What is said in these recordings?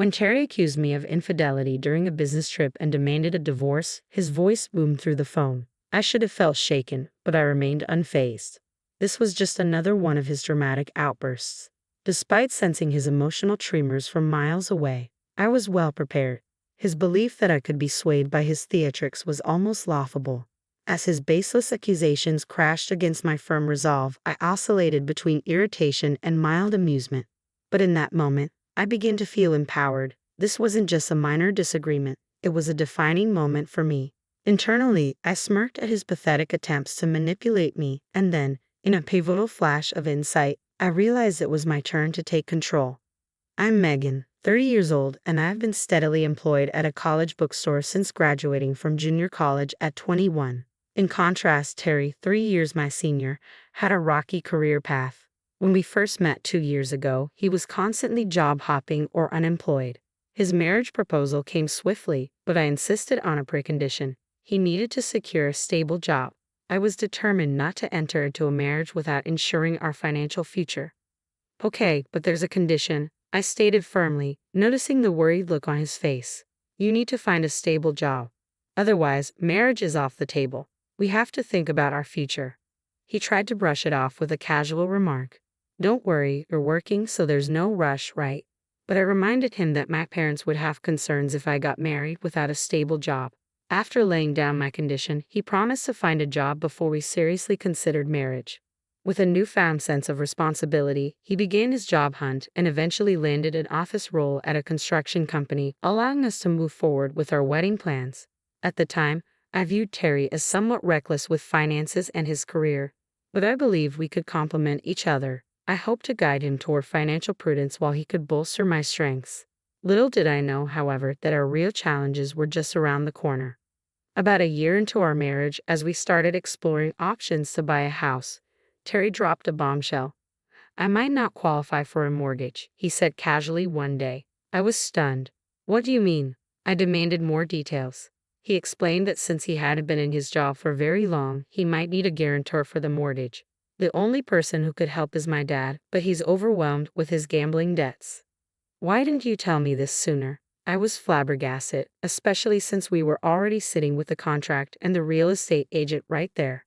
When Terry accused me of infidelity during a business trip and demanded a divorce, his voice boomed through the phone. I should have felt shaken, but I remained unfazed. This was just another one of his dramatic outbursts. Despite sensing his emotional tremors from miles away, I was well prepared. His belief that I could be swayed by his theatrics was almost laughable. As his baseless accusations crashed against my firm resolve, I oscillated between irritation and mild amusement. But in that moment, I began to feel empowered. This wasn't just a minor disagreement, it was a defining moment for me. Internally, I smirked at his pathetic attempts to manipulate me, and then, in a pivotal flash of insight, I realized it was my turn to take control. I'm Megan, 30 years old, and I've been steadily employed at a college bookstore since graduating from junior college at 21. In contrast, Terry, 3 years my senior, had a rocky career path. When we first met 2 years ago, he was constantly job hopping or unemployed. His marriage proposal came swiftly, but I insisted on a precondition. He needed to secure a stable job. I was determined not to enter into a marriage without ensuring our financial future. Okay, but there's a condition, I stated firmly, noticing the worried look on his face. You need to find a stable job. Otherwise, marriage is off the table. We have to think about our future. He tried to brush it off with a casual remark. Don't worry, you're working, so there's no rush, right? But I reminded him that my parents would have concerns if I got married without a stable job. After laying down my condition, he promised to find a job before we seriously considered marriage. With a newfound sense of responsibility, he began his job hunt and eventually landed an office role at a construction company, allowing us to move forward with our wedding plans. At the time, I viewed Terry as somewhat reckless with finances and his career, but I believed we could complement each other. I hoped to guide him toward financial prudence while he could bolster my strengths. Little did I know, however, that our real challenges were just around the corner. About a year into our marriage, as we started exploring options to buy a house, Terry dropped a bombshell. I might not qualify for a mortgage, he said casually one day. I was stunned. What do you mean? I demanded more details. He explained that since he hadn't been in his job for very long, he might need a guarantor for the mortgage. The only person who could help is my dad, but he's overwhelmed with his gambling debts. Why didn't you tell me this sooner? I was flabbergasted, especially since we were already sitting with the contract and the real estate agent right there.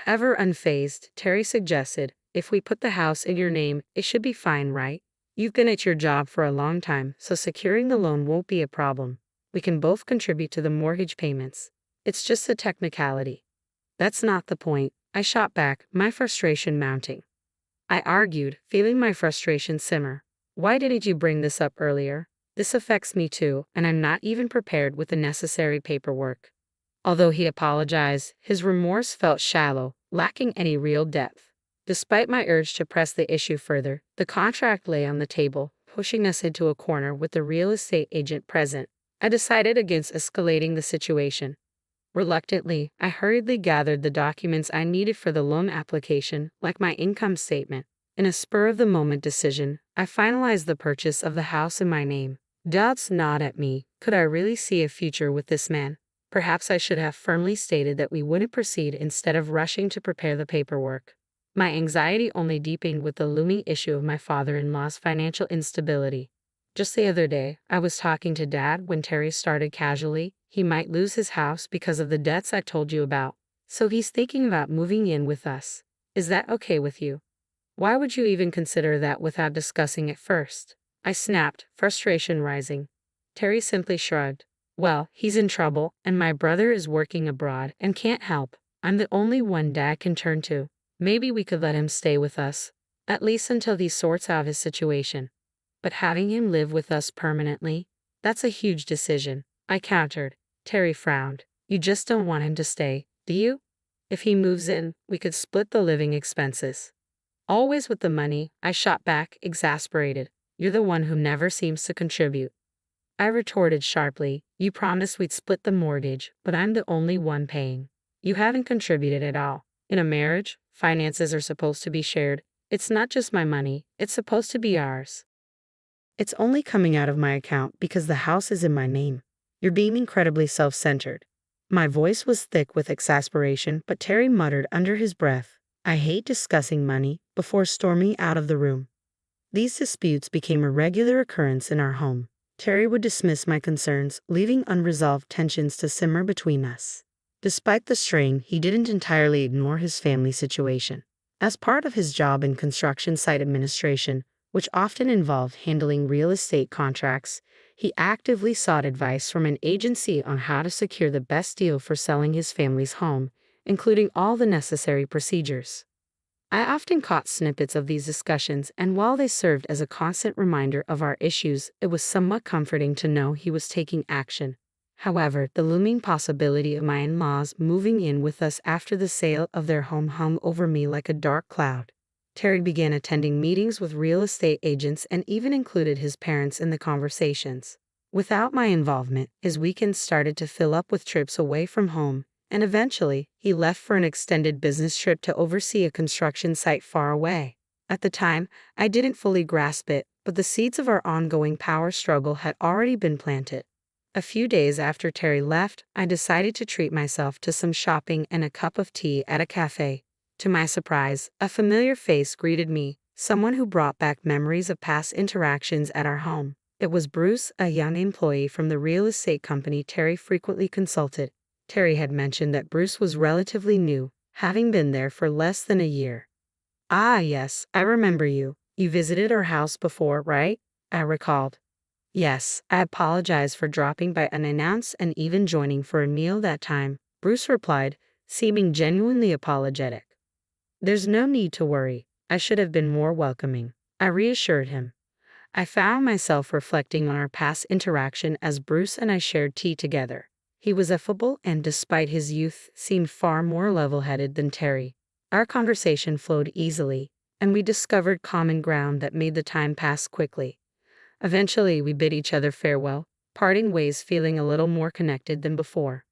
Ever unfazed, Terry suggested, if we put the house in your name, it should be fine, right? You've been at your job for a long time, so securing the loan won't be a problem. We can both contribute to the mortgage payments. It's just a technicality. That's not the point, I shot back, my frustration mounting. I argued, feeling my frustration simmer. Why didn't you bring this up earlier? This affects me too, and I'm not even prepared with the necessary paperwork. Although he apologized, his remorse felt shallow, lacking any real depth. Despite my urge to press the issue further, the contract lay on the table, pushing us into a corner with the real estate agent present. I decided against escalating the situation. Reluctantly, I hurriedly gathered the documents I needed for the loan application, like my income statement. In a spur-of-the-moment decision, I finalized the purchase of the house in my name. Doubts gnawed at me. Could I really see a future with this man? Perhaps I should have firmly stated that we wouldn't proceed instead of rushing to prepare the paperwork. My anxiety only deepened with the looming issue of my father-in-law's financial instability. Just the other day, I was talking to Dad when Terry started casually. He might lose his house because of the debts I told you about, so he's thinking about moving in with us. Is that okay with you? Why would you even consider that without discussing it first? I snapped, frustration rising. Terry simply shrugged. Well, he's in trouble, and my brother is working abroad and can't help. I'm the only one Dad can turn to. Maybe we could let him stay with us, at least until he sorts out his situation. But having him live with us permanently, that's a huge decision, I countered. Terry frowned. You just don't want him to stay, do you? If he moves in, we could split the living expenses. Always with the money, I shot back, exasperated. You're the one who never seems to contribute. I retorted sharply. You promised we'd split the mortgage, but I'm the only one paying. You haven't contributed at all. In a marriage, finances are supposed to be shared. It's not just my money, it's supposed to be ours. It's only coming out of my account because the house is in my name. You're being incredibly self-centered. My voice was thick with exasperation, but Terry muttered under his breath, I hate discussing money, before storming out of the room. These disputes became a regular occurrence in our home. Terry would dismiss my concerns, leaving unresolved tensions to simmer between us. Despite the strain, he didn't entirely ignore his family situation. As part of his job in construction site administration, which often involved handling real estate contracts, he actively sought advice from an agency on how to secure the best deal for selling his family's home, including all the necessary procedures. I often caught snippets of these discussions, and while they served as a constant reminder of our issues, it was somewhat comforting to know he was taking action. However, the looming possibility of my in-laws moving in with us after the sale of their home hung over me like a dark cloud. Terry began attending meetings with real estate agents and even included his parents in the conversations. Without my involvement, his weekends started to fill up with trips away from home, and eventually, he left for an extended business trip to oversee a construction site far away. At the time, I didn't fully grasp it, but the seeds of our ongoing power struggle had already been planted. A few days after Terry left, I decided to treat myself to some shopping and a cup of tea at a cafe. To my surprise, a familiar face greeted me, someone who brought back memories of past interactions at our home. It was Bruce, a young employee from the real estate company Terry frequently consulted. Terry had mentioned that Bruce was relatively new, having been there for less than a year. "Ah, yes, I remember you. You visited our house before, right?" I recalled. "Yes, I apologize for dropping by unannounced and even joining for a meal that time," Bruce replied, seeming genuinely apologetic. "There's no need to worry. I should have been more welcoming," I reassured him. I found myself reflecting on our past interaction as Bruce and I shared tea together. He was affable and, despite his youth, seemed far more level-headed than Terry. Our conversation flowed easily, and we discovered common ground that made the time pass quickly. Eventually, we bid each other farewell, parting ways feeling a little more connected than before.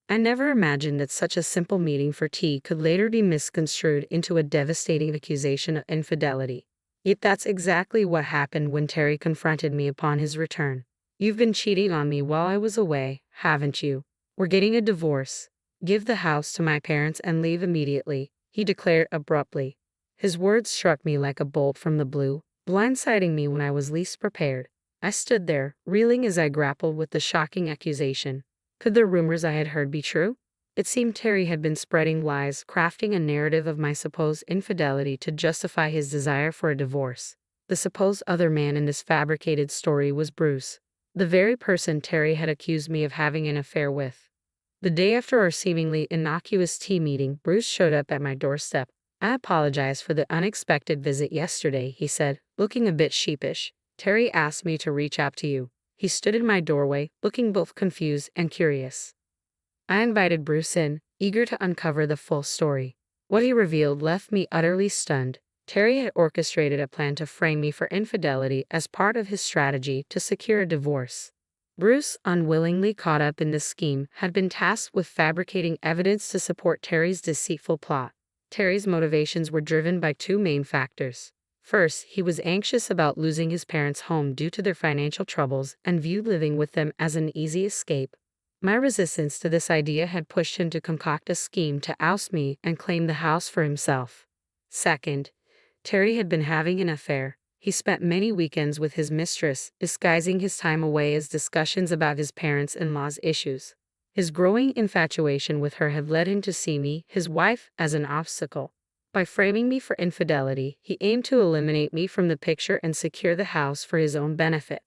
I never imagined that such a simple meeting for tea could later be misconstrued into a devastating accusation of infidelity. Yet that's exactly what happened when Terry confronted me upon his return. "You've been cheating on me while I was away, haven't you? We're getting a divorce. Give the house to my parents and leave immediately," he declared abruptly. His words struck me like a bolt from the blue, blindsiding me when I was least prepared. I stood there, reeling as I grappled with the shocking accusation. Could the rumors I had heard be true? It seemed Terry had been spreading lies, crafting a narrative of my supposed infidelity to justify his desire for a divorce. The supposed other man in this fabricated story was Bruce, the very person Terry had accused me of having an affair with. The day after our seemingly innocuous tea meeting, Bruce showed up at my doorstep. "I apologize for the unexpected visit yesterday," he said, looking a bit sheepish. "Terry asked me to reach out to you." He stood in my doorway, looking both confused and curious. I invited Bruce in, eager to uncover the full story. What he revealed left me utterly stunned. Terry had orchestrated a plan to frame me for infidelity as part of his strategy to secure a divorce. Bruce, unwillingly caught up in this scheme, had been tasked with fabricating evidence to support Terry's deceitful plot. Terry's motivations were driven by two main factors. First, he was anxious about losing his parents' home due to their financial troubles and viewed living with them as an easy escape. My resistance to this idea had pushed him to concoct a scheme to oust me and claim the house for himself. Second, Terry had been having an affair. He spent many weekends with his mistress, disguising his time away as discussions about his parents-in-law's issues. His growing infatuation with her had led him to see me, his wife, as an obstacle. By framing me for infidelity, he aimed to eliminate me from the picture and secure the house for his own benefit.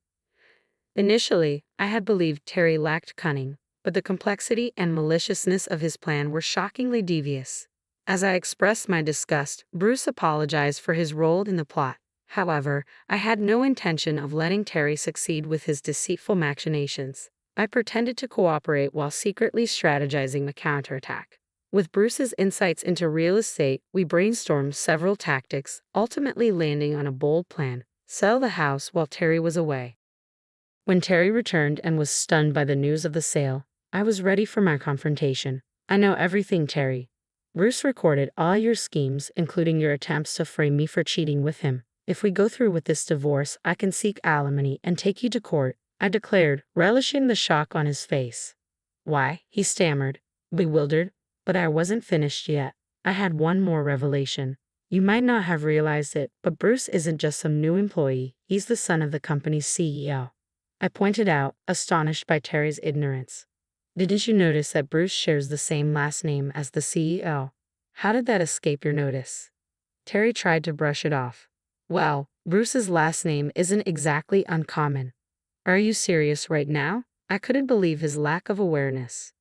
Initially, I had believed Terry lacked cunning, but the complexity and maliciousness of his plan were shockingly devious. As I expressed my disgust, Bruce apologized for his role in the plot. However, I had no intention of letting Terry succeed with his deceitful machinations. I pretended to cooperate while secretly strategizing a counterattack. With Bruce's insights into real estate, we brainstormed several tactics, ultimately landing on a bold plan: sell the house while Terry was away. When Terry returned and was stunned by the news of the sale, I was ready for my confrontation. "I know everything, Terry. Bruce recorded all your schemes, including your attempts to frame me for cheating with him. If we go through with this divorce, I can seek alimony and take you to court," I declared, relishing the shock on his face. "Why?" he stammered, bewildered, but I wasn't finished yet. I had one more revelation. "You might not have realized it, but Bruce isn't just some new employee. He's the son of the company's CEO." I pointed out, astonished by Terry's ignorance. Didn't you notice that Bruce shares the same last name as the CEO? How did that escape your notice? Terry tried to brush it off. Well, Bruce's last name isn't exactly uncommon. Are you serious right now? I couldn't believe his lack of awareness.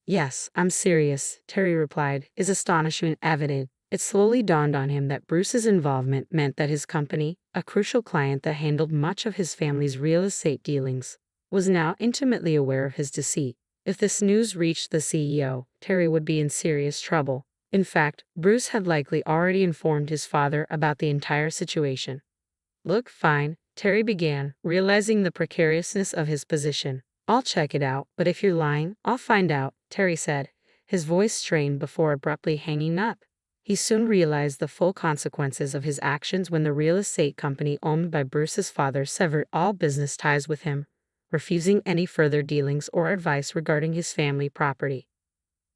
Yes, I'm serious, Terry replied, his astonishment evident. It slowly dawned on him that Bruce's involvement meant that his company, a crucial client that handled much of his family's real estate dealings, was now intimately aware of his deceit. If this news reached the CEO, Terry would be in serious trouble. In fact, Bruce had likely already informed his father about the entire situation. Look, fine, Terry began, realizing the precariousness of his position. I'll check it out, but if you're lying, I'll find out, Terry said, his voice strained before abruptly hanging up. He soon realized the full consequences of his actions when the real estate company owned by Bruce's father severed all business ties with him, refusing any further dealings or advice regarding his family property.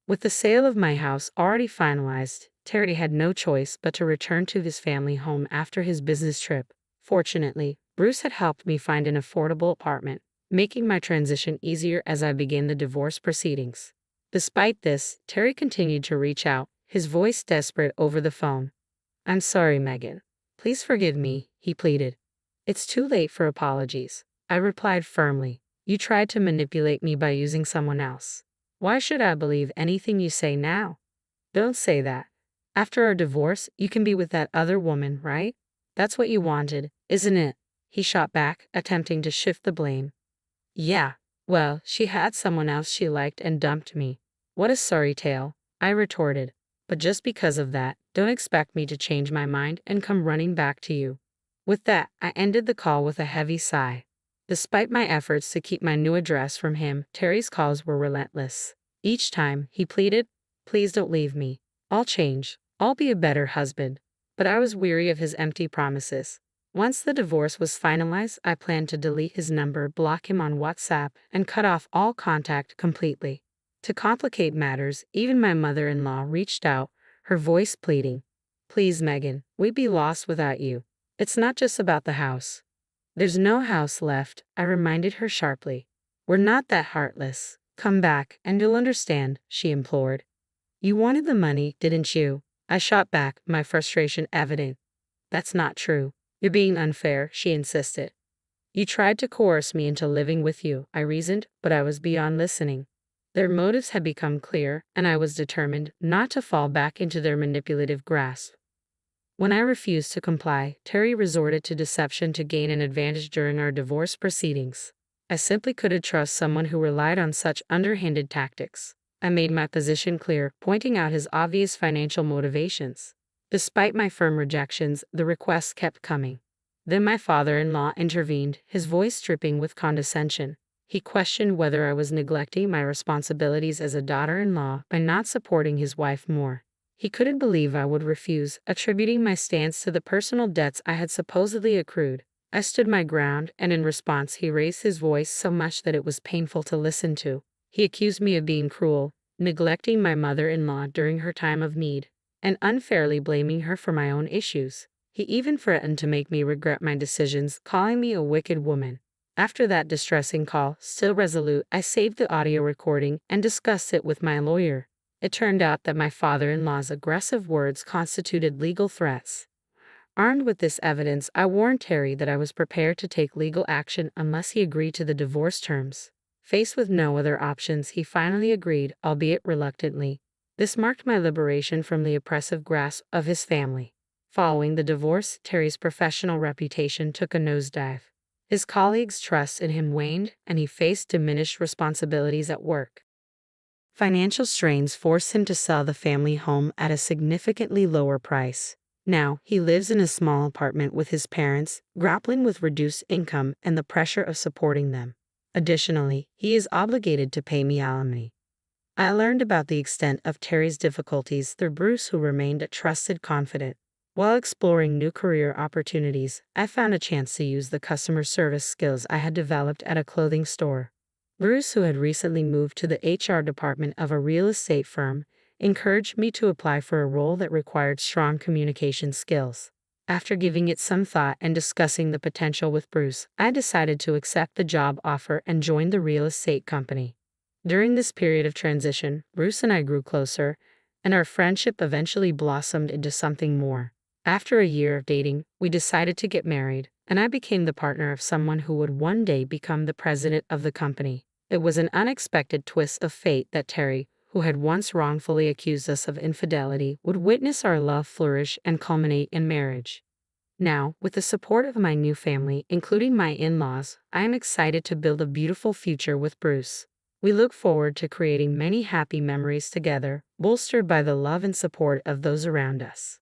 With the sale of my house already finalized, Terry had no choice but to return to his family home after his business trip. Fortunately, Bruce had helped me find an affordable apartment, making my transition easier as I began the divorce proceedings. Despite this, Terry continued to reach out, his voice desperate over the phone. I'm sorry, Megan. Please forgive me, he pleaded. It's too late for apologies, I replied firmly. You tried to manipulate me by using someone else. Why should I believe anything you say now? Don't say that. After our divorce, you can be with that other woman, right? That's what you wanted, isn't it? He shot back, attempting to shift the blame. Yeah, well, she had someone else she liked and dumped me. What a sorry tale, I retorted. But just because of that, don't expect me to change my mind and come running back to you. With that, I ended the call with a heavy sigh. Despite my efforts to keep my new address from him, Terry's calls were relentless. Each time, he pleaded, please don't leave me. I'll change. I'll be a better husband. But I was weary of his empty promises. Once the divorce was finalized, I planned to delete his number, block him on WhatsApp, and cut off all contact completely. To complicate matters, even my mother-in-law reached out, her voice pleading. Please, Megan, we'd be lost without you. It's not just about the house. There's no house left, I reminded her sharply. We're not that heartless. Come back, and you'll understand, she implored. You wanted the money, didn't you? I shot back, my frustration evident. That's not true. You're being unfair, she insisted. You tried to coerce me into living with you, I reasoned, but I was beyond listening. Their motives had become clear, and I was determined not to fall back into their manipulative grasp. When I refused to comply, Terry resorted to deception to gain an advantage during our divorce proceedings. I simply couldn't trust someone who relied on such underhanded tactics. I made my position clear, pointing out his obvious financial motivations. Despite my firm rejections, the requests kept coming. Then my father-in-law intervened, his voice dripping with condescension. He questioned whether I was neglecting my responsibilities as a daughter-in-law by not supporting his wife more. He couldn't believe I would refuse, attributing my stance to the personal debts I had supposedly accrued. I stood my ground, and in response he raised his voice so much that it was painful to listen to. He accused me of being cruel, neglecting my mother-in-law during her time of need, and unfairly blaming her for my own issues. He even threatened to make me regret my decisions, calling me a wicked woman. After that distressing call, still resolute, I saved the audio recording and discussed it with my lawyer. It turned out that my father-in-law's aggressive words constituted legal threats. Armed with this evidence, I warned Terry that I was prepared to take legal action unless he agreed to the divorce terms. Faced with no other options, he finally agreed, albeit reluctantly. This marked my liberation from the oppressive grasp of his family. Following the divorce, Terry's professional reputation took a nosedive. His colleagues' trust in him waned, and he faced diminished responsibilities at work. Financial strains forced him to sell the family home at a significantly lower price. Now, he lives in a small apartment with his parents, grappling with reduced income and the pressure of supporting them. Additionally, he is obligated to pay me alimony. I learned about the extent of Terry's difficulties through Bruce, who remained a trusted confidant. While exploring new career opportunities, I found a chance to use the customer service skills I had developed at a clothing store. Bruce, who had recently moved to the HR department of a real estate firm, encouraged me to apply for a role that required strong communication skills. After giving it some thought and discussing the potential with Bruce, I decided to accept the job offer and join the real estate company. During this period of transition, Bruce and I grew closer, and our friendship eventually blossomed into something more. After a year of dating, we decided to get married, and I became the partner of someone who would one day become the president of the company. It was an unexpected twist of fate that Terry, who had once wrongfully accused us of infidelity, would witness our love flourish and culminate in marriage. Now, with the support of my new family, including my in-laws, I am excited to build a beautiful future with Bruce. We look forward to creating many happy memories together, bolstered by the love and support of those around us.